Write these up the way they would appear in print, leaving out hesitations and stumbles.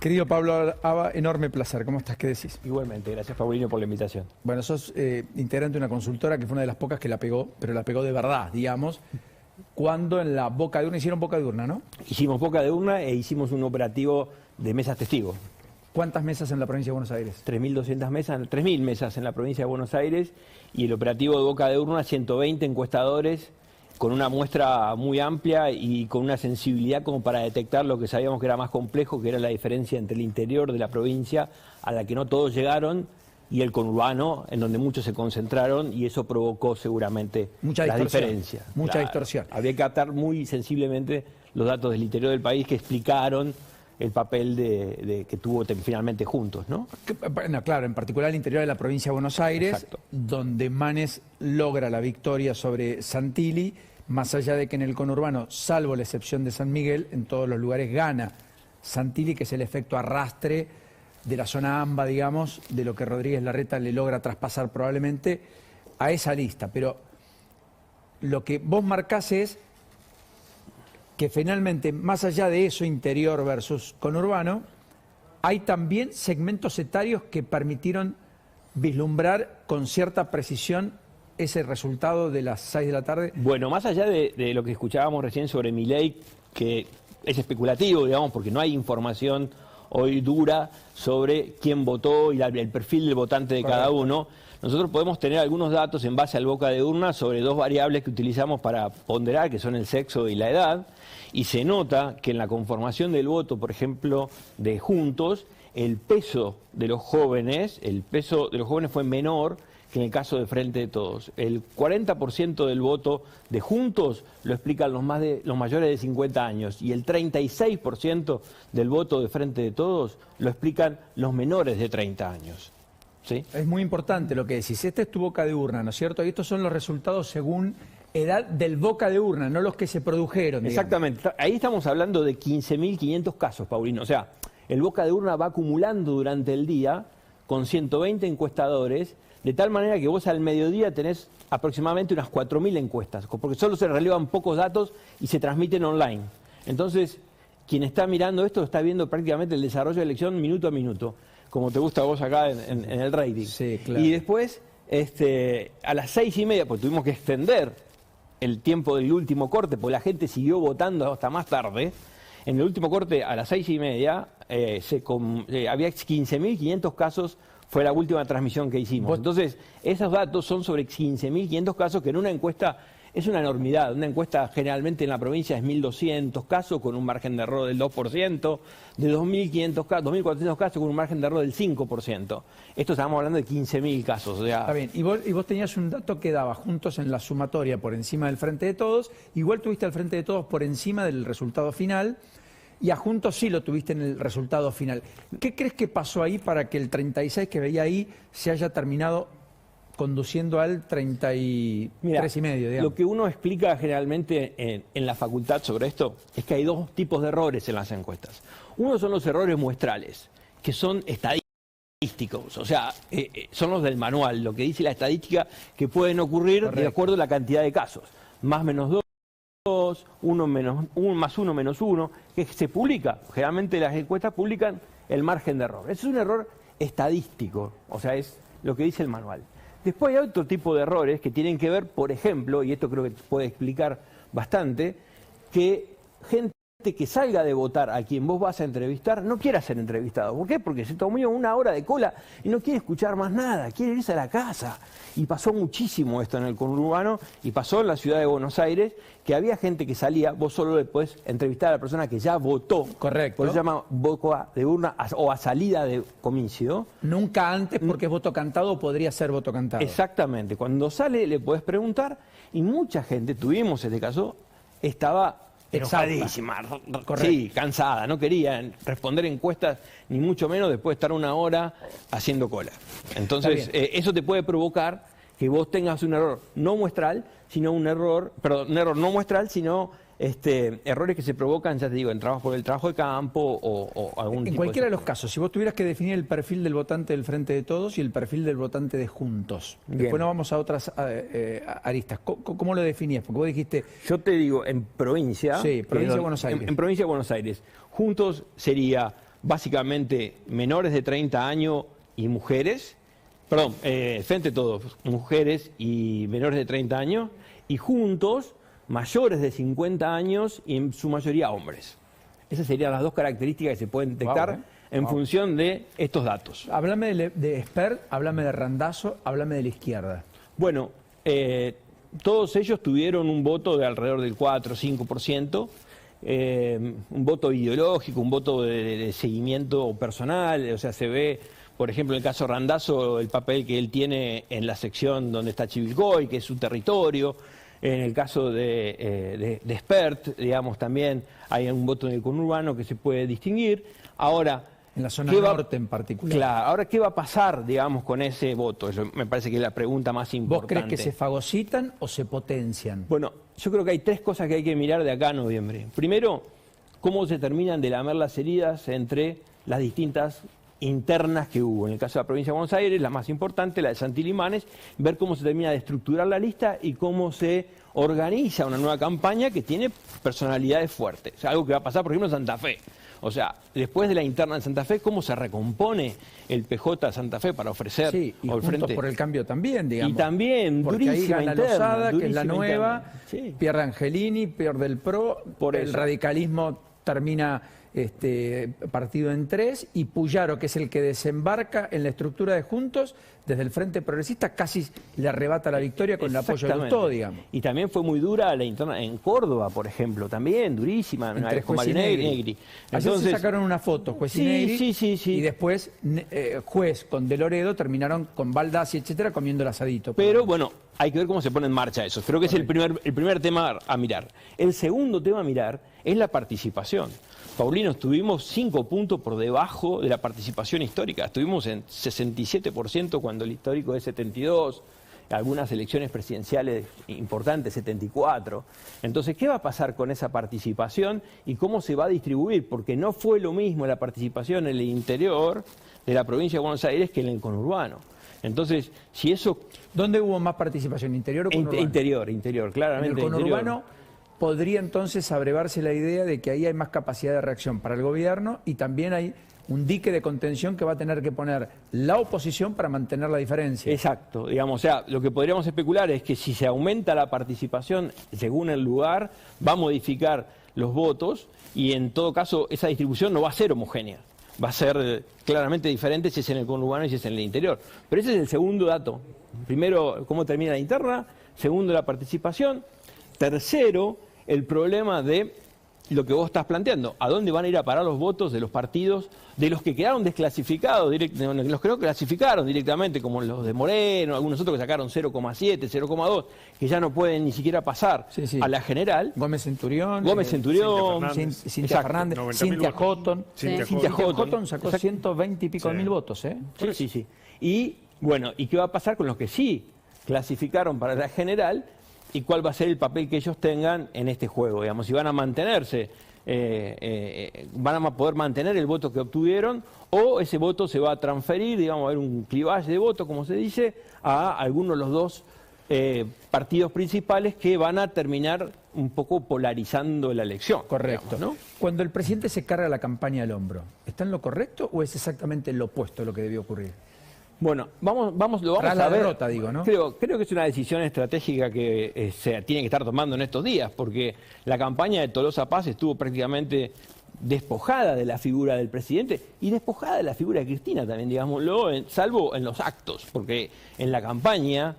Querido Pablo Aba, enorme placer. ¿Cómo estás? ¿Qué decís? Igualmente, gracias Paulino por la invitación. Bueno, sos integrante de una consultora que fue una de las pocas que la pegó, pero la pegó de verdad, digamos, cuando en la boca de urna, hicieron boca de urna, ¿no? Hicimos boca de urna e hicimos un operativo de mesas testigos. ¿Cuántas mesas en la provincia de Buenos Aires? 3.200 mesas, 3.000 mesas en la provincia de Buenos Aires y el operativo de boca de urna, 120 encuestadores con una muestra muy amplia y con una sensibilidad como para detectar lo que sabíamos que era más complejo, que era la diferencia entre el interior de la provincia, a la que no todos llegaron, y el conurbano, en donde muchos se concentraron, y eso provocó seguramente la diferencia. Mucha distorsión. Había que captar muy sensiblemente los datos del interior del país que explicaron el papel que tuvo finalmente Juntos, ¿no? Bueno, claro, en particular el interior de la provincia de Buenos Aires, Exacto. Donde Manes logra la victoria sobre Santilli, más allá de que en el conurbano, salvo la excepción de San Miguel, en todos los lugares gana Santilli, que es el efecto arrastre de la zona AMBA, digamos, de lo que Rodríguez Larreta le logra traspasar probablemente a esa lista. Pero lo que vos marcás es que finalmente, más allá de eso interior versus conurbano, hay también segmentos etarios que permitieron vislumbrar con cierta precisión ese resultado de las 6 de la tarde. Bueno, más allá de lo que escuchábamos recién sobre Milei, que es especulativo, digamos, porque no hay información hoy dura sobre quién votó y el perfil del votante de cada uno, nosotros podemos tener algunos datos en base al boca de urna sobre dos variables que utilizamos para ponderar, que son el sexo y la edad, y se nota que en la conformación del voto, por ejemplo, de Juntos, el peso de los jóvenes fue menor que en el caso de Frente de Todos. El 40% del voto de Juntos lo explican los mayores de 50 años y el 36% del voto de Frente de Todos lo explican los menores de 30 años. ¿Sí? Es muy importante lo que decís. Esta es tu boca de urna, ¿no es cierto? Y estos son los resultados según edad del boca de urna, no los que se produjeron, digamos. Exactamente. Ahí estamos hablando de 15.500 casos, Paulino. O sea, el boca de urna va acumulando durante el día con 120 encuestadores, de tal manera que vos al mediodía tenés aproximadamente unas 4.000 encuestas, porque solo se relevan pocos datos y se transmiten online. Entonces, quien está mirando esto está viendo prácticamente el desarrollo de la elección minuto a minuto, como te gusta a vos acá en el rating. Sí, claro. Y después, a las 6:30, pues tuvimos que extender el tiempo del último corte, porque la gente siguió votando hasta más tarde. En el último corte, a las 6:30, había 15.500 casos, fue la última transmisión que hicimos. Entonces, esos datos son sobre 15.500 casos, que en una encuesta es una enormidad. Una encuesta generalmente en la provincia es 1.200 casos, con un margen de error del 2%, de 2.500 casos, 2.400 casos con un margen de error del 5%. Esto estamos hablando de 15.000 casos. O sea, está bien, y vos tenías un dato que daba Juntos en la sumatoria por encima del Frente de Todos, igual tuviste al Frente de Todos por encima del resultado final, y a Juntos sí lo tuviste en el resultado final. ¿Qué crees que pasó ahí para que el 36 que veía ahí se haya terminado conduciendo al 33,5, digamos? Lo que uno explica generalmente en la facultad sobre esto es que hay dos tipos de errores en las encuestas. Uno son los errores muestrales, que son estadísticos, o sea, son los del manual, lo que dice la estadística que pueden ocurrir. Correcto. De acuerdo a la cantidad de casos. Más menos 2, 1 menos 1, más 1 menos 1, que se publica. Generalmente las encuestas publican el margen de error. Ese es un error estadístico, o sea, es lo que dice el manual. Después hay otro tipo de errores que tienen que ver, por ejemplo, y esto creo que puede explicar bastante, que gente que salga de votar a quien vos vas a entrevistar no quiera ser entrevistado. ¿Por qué? Porque se tomó 1 hora de cola y no quiere escuchar más nada, quiere irse a la casa. Y pasó muchísimo esto en el conurbano y pasó en la ciudad de Buenos Aires, que había gente que salía, vos solo le podés entrevistar a la persona que ya votó. Correcto. Por eso se llama boca de urna o a salida de comicio. Nunca antes, porque es voto cantado o podría ser voto cantado. Exactamente. Cuando sale le podés preguntar y mucha gente, tuvimos este caso, estaba enojadísima, sí, cansada, no quería responder encuestas, ni mucho menos después de estar 1 hora haciendo cola. Entonces, eso te puede provocar que vos tengas un error no muestral, sino un error no muestral, sino errores que se provocan, ya te digo, por el trabajo de campo o algún tipo. En cualquiera de los casos, si vos tuvieras que definir el perfil del votante del Frente de Todos y el perfil del votante de Juntos, después nos vamos a otras aristas, ¿cómo lo definías? Porque vos dijiste... Yo te digo, en provincia... Sí, provincia de Buenos Aires. En provincia de Buenos Aires, Juntos sería básicamente menores de 30 años y mujeres, perdón, frente a todos, mujeres y menores de 30 años, y juntos mayores de 50 años y en su mayoría hombres. Esas serían las dos características que se pueden detectar en función de estos datos. Háblame de Espert, háblame de Randazzo, háblame de la izquierda. Bueno, todos ellos tuvieron un voto de alrededor del 4 o 5%, un voto ideológico, un voto de seguimiento personal, o sea, se ve, por ejemplo, en el caso de Randazzo, el papel que él tiene en la sección donde está Chivilcoy, que es su territorio. En el caso de Espert, digamos, también hay un voto en el conurbano que se puede distinguir. Ahora, en la zona norte en particular. Claro, ahora, ¿qué va a pasar, digamos, con ese voto? Eso me parece que es la pregunta más importante. ¿Vos crees que se fagocitan o se potencian? Bueno, yo creo que hay tres cosas que hay que mirar de acá a noviembre. Primero, cómo se terminan de lamer las heridas entre las distintas internas que hubo. En el caso de la provincia de Buenos Aires, la más importante, la de Santilli y Manes, ver cómo se termina de estructurar la lista y cómo se organiza una nueva campaña que tiene personalidades fuertes. O sea, algo que va a pasar, por ejemplo, en Santa Fe. O sea, después de la interna en Santa Fe, ¿cómo se recompone el PJ de Santa Fe para ofrecer? Sí, y Juntos por el Cambio también, digamos. Y también, porque durísima ahí gana interna, Lozada, que es la nueva, sí. Pierde Angelini, pierde el PRO, el radicalismo termina partido en tres, y Puyaro, que es el que desembarca en la estructura de Juntos, desde el Frente Progresista casi le arrebata la victoria con el apoyo de Lustó, digamos. Y también fue muy dura la interna en Córdoba, por ejemplo, también durísima, entre con Juez y Negri. Ayer se sacaron una foto, Juez y Negri, y después Juez con De Loredo terminaron con Baldassi, etcétera, comiendo el asadito. Pero bueno, hay que ver cómo se pone en marcha eso. Creo que es el primer tema a mirar. El segundo tema a mirar es la participación. Paulino, estuvimos 5 puntos por debajo de la participación histórica. Estuvimos en 67% cuando el histórico es 72%, algunas elecciones presidenciales importantes, 74%. Entonces, ¿qué va a pasar con esa participación y cómo se va a distribuir? Porque no fue lo mismo la participación en el interior de la provincia de Buenos Aires que en el conurbano. Entonces, si eso... ¿Dónde hubo más participación, interior o conurbano? Interior, claramente. En el conurbano podría entonces abrevarse la idea de que ahí hay más capacidad de reacción para el gobierno y también hay un dique de contención que va a tener que poner la oposición para mantener la diferencia. Exacto, digamos, o sea, lo que podríamos especular es que si se aumenta la participación según el lugar, va a modificar los votos y en todo caso esa distribución no va a ser homogénea. Va a ser claramente diferente si es en el conurbano y si es en el interior. Pero ese es el segundo dato. Primero, cómo termina la interna. Segundo, la participación. Tercero, el problema de lo que vos estás planteando. ¿A dónde van a ir a parar los votos de los partidos, de los que quedaron desclasificados, los que no clasificaron directamente, como los de Moreno, algunos otros que sacaron 0,7, 0,2, que ya no pueden ni siquiera pasar a la general? Gómez Centurión, Cintia Fernández, Cintia Houghton. Cintia Houghton sacó 120 y pico de mil votos. Sí. Y bueno, ¿y qué va a pasar con los que sí clasificaron para la general? ¿Y cuál va a ser el papel que ellos tengan en este juego? Digamos, si van a mantenerse, van a poder mantener el voto que obtuvieron, o ese voto se va a transferir, digamos, a haber un clivaje de voto, como se dice, a algunos de los dos partidos principales que van a terminar un poco polarizando la elección. Correcto. Digamos, ¿no? Cuando el presidente se carga la campaña al hombro, ¿está en lo correcto o es exactamente lo opuesto de lo que debió ocurrir? Bueno, lo vamos Tras la a ver. derrota, digo, ¿no? Creo que es una decisión estratégica que se tiene que estar tomando en estos días, porque la campaña de Tolosa Paz estuvo prácticamente despojada de la figura del presidente y despojada de la figura de Cristina también, digámoslo, salvo en los actos, porque en la campaña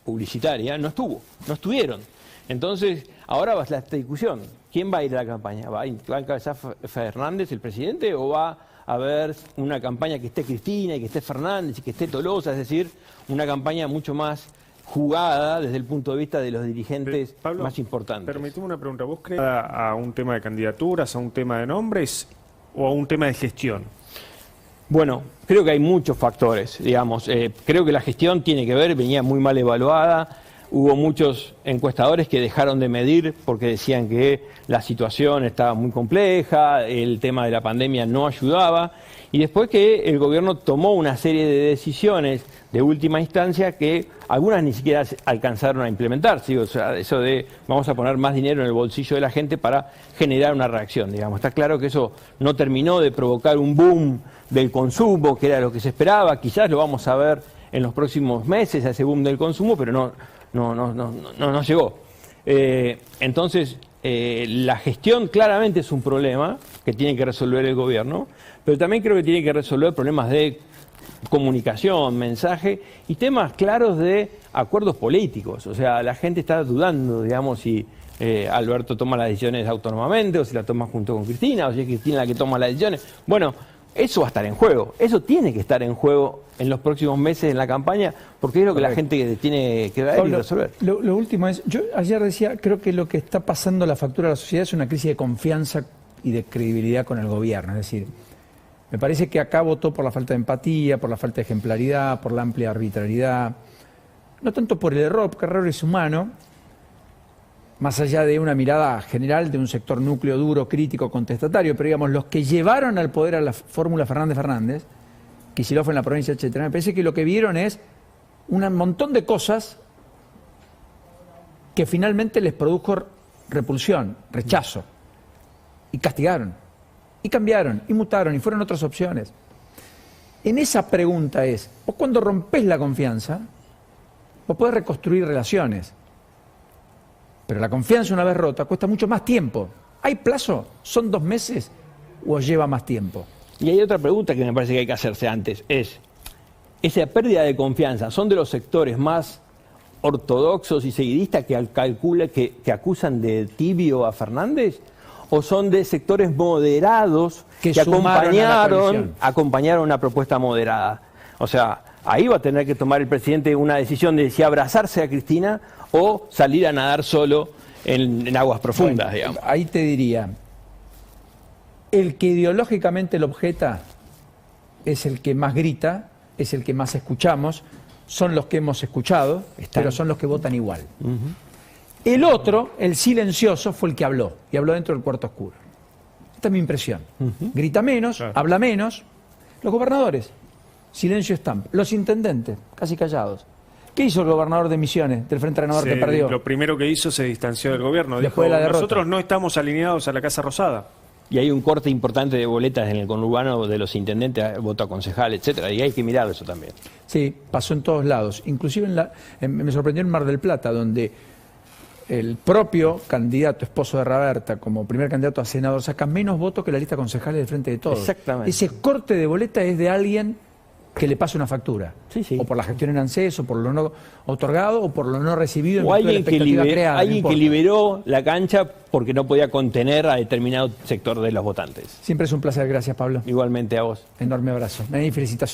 publicitaria no estuvieron. Entonces, ahora va la discusión. ¿Quién va a ir a la campaña? ¿Va a encabezar Fernández, el presidente, o va a haber una campaña que esté Cristina y que esté Fernández y que esté Tolosa? Es decir, una campaña mucho más jugada desde el punto de vista de los dirigentes Pablo, más importantes. Permíteme una pregunta. ¿Vos crees a un tema de candidaturas, a un tema de nombres o a un tema de gestión? Bueno, creo que hay muchos factores, digamos. Creo que la gestión tiene que ver, venía muy mal evaluada. hubo muchos encuestadores que dejaron de medir porque decían que la situación estaba muy compleja, el tema de la pandemia no ayudaba, y después que el gobierno tomó una serie de decisiones de última instancia que algunas ni siquiera alcanzaron a implementarse. O sea, eso de vamos a poner más dinero en el bolsillo de la gente para generar una reacción, digamos. Está claro que eso no terminó de provocar un boom del consumo, que era lo que se esperaba. Quizás lo vamos a ver en los próximos meses, a ese boom del consumo, pero no llegó. Entonces, la gestión claramente es un problema que tiene que resolver el gobierno, pero también creo que tiene que resolver problemas de comunicación, mensaje y temas claros de acuerdos políticos. O sea, la gente está dudando, digamos, si Alberto toma las decisiones autónomamente o si la toma junto con Cristina o si es Cristina la que toma las decisiones. Bueno, eso va a estar en juego. Eso tiene que estar en juego en los próximos meses en la campaña porque es lo que la gente tiene que ver y resolver. Lo último es, yo ayer decía, creo que lo que está pasando la factura a la sociedad es una crisis de confianza y de credibilidad con el gobierno. Es decir, me parece que acá votó por la falta de empatía, por la falta de ejemplaridad, por la amplia arbitrariedad, no tanto por el error, porque el error es humano, más allá de una mirada general de un sector núcleo duro, crítico, contestatario, pero digamos, los que llevaron al poder a la fórmula Fernández, Kicillof en la provincia, etcétera, me parece que lo que vieron es un montón de cosas que finalmente les produjo repulsión, rechazo, y castigaron. Y cambiaron, y mutaron, y fueron otras opciones. En esa pregunta es, vos cuando rompés la confianza, vos podés reconstruir relaciones. Pero la confianza una vez rota cuesta mucho más tiempo. ¿Hay plazo? ¿Son 2 meses o lleva más tiempo? Y hay otra pregunta que me parece que hay que hacerse antes, es, ¿esa pérdida de confianza son de los sectores más ortodoxos y seguidistas que acusan de tibio a Fernández? ¿O son de sectores moderados que acompañaron una propuesta moderada? O sea, ahí va a tener que tomar el presidente una decisión de si abrazarse a Cristina o salir a nadar solo en aguas profundas, bueno, digamos. Ahí te diría, el que ideológicamente lo objeta es el que más grita, es el que más escuchamos, son los que hemos escuchado, pero son los que votan igual. El otro, el silencioso, fue el que habló, y habló dentro del cuarto oscuro. Esta es mi impresión. Grita menos, habla menos. Los gobernadores, silencio estampa. Los intendentes, casi callados. ¿Qué hizo el gobernador de Misiones, del Frente Renovador, que perdió? Lo primero que hizo, se distanció del gobierno. Después Dijo, de la derrota. nosotros no estamos alineados a la Casa Rosada. Y hay un corte importante de boletas en el conurbano de los intendentes, voto a concejal, etcétera, y hay que mirar eso también. Sí, pasó en todos lados. Inclusive me sorprendió en Mar del Plata, donde el propio candidato, esposo de Raberta, como primer candidato a senador, saca menos votos que la lista concejales del Frente de Todos. Exactamente. Ese corte de boleta es de alguien que le pasa una factura. Sí, sí. O por la gestión en ANSES, o por lo no otorgado, o por lo no recibido en O virtud de la expectativa creada. Alguien que liberó la cancha porque no podía contener a determinado sector de los votantes. Siempre es un placer. Gracias, Pablo. Igualmente a vos. Enorme abrazo. Y felicitaciones.